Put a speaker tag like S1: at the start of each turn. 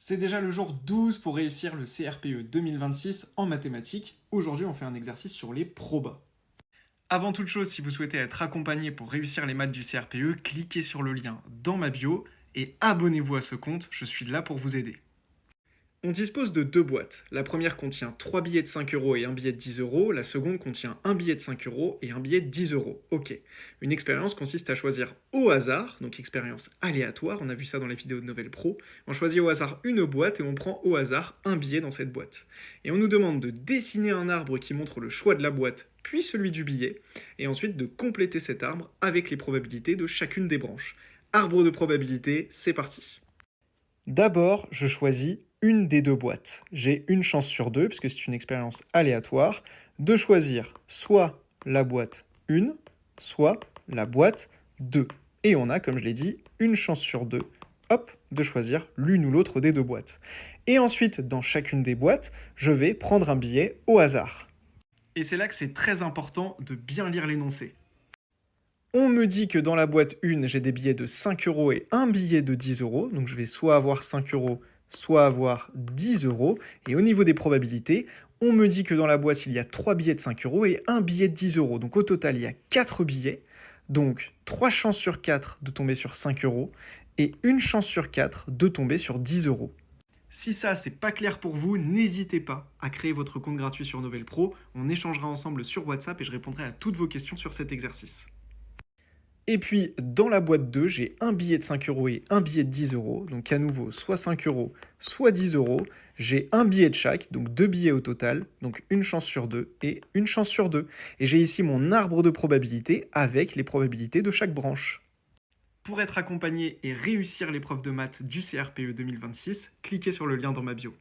S1: C'est déjà le jour 12 pour réussir le CRPE 2026 en mathématiques. Aujourd'hui, on fait un exercice sur les probas. Avant toute chose, si vous souhaitez être accompagné pour réussir les maths du CRPE, cliquez sur le lien dans ma bio et abonnez-vous à ce compte, je suis là pour vous aider. On dispose de deux boîtes. La première contient 3 billets de 5 euros et un billet de 10 euros. La seconde contient un billet de 5 euros et un billet de 10 euros. Ok. Une expérience consiste à choisir au hasard, donc expérience aléatoire, on a vu ça dans les vidéos de Novel Pro. On choisit au hasard une boîte et on prend au hasard un billet dans cette boîte. Et on nous demande de dessiner un arbre qui montre le choix de la boîte, puis celui du billet, et ensuite de compléter cet arbre avec les probabilités de chacune des branches. Arbre de probabilité, c'est parti. D'abord, je choisis une des deux boîtes. J'ai une chance sur deux, puisque c'est une expérience aléatoire, de choisir soit la boîte 1, soit la boîte 2. Et on a, comme je l'ai dit, une chance sur deux, hop, de choisir l'une ou l'autre des deux boîtes. Et ensuite, dans chacune des boîtes, je vais prendre un billet au hasard. Et c'est là que c'est très important de bien lire l'énoncé. On me dit que dans la boîte 1, j'ai des billets de 5 euros et un billet de 10 euros. Donc je vais soit avoir 5 euros, soit avoir 10 euros. Et au niveau des probabilités, on me dit que dans la boîte, il y a 3 billets de 5 euros et un billet de 10 euros. Donc au total, il y a 4 billets. Donc 3 chances sur 4 de tomber sur 5 euros et une chance sur 4 de tomber sur 10 euros. Si ça, c'est pas clair pour vous, n'hésitez pas à créer votre compte gratuit sur Novel Pro. On échangera ensemble sur WhatsApp et je répondrai à toutes vos questions sur cet exercice. Et puis, dans la boîte 2, j'ai un billet de 5 euros et un billet de 10 euros. Donc, à nouveau, soit 5 euros, soit 10 euros. J'ai un billet de chaque, donc deux billets au total. Donc, une chance sur deux et une chance sur deux. Et j'ai ici mon arbre de probabilité avec les probabilités de chaque branche. Pour être accompagné et réussir l'épreuve de maths du CRPE 2026, cliquez sur le lien dans ma bio.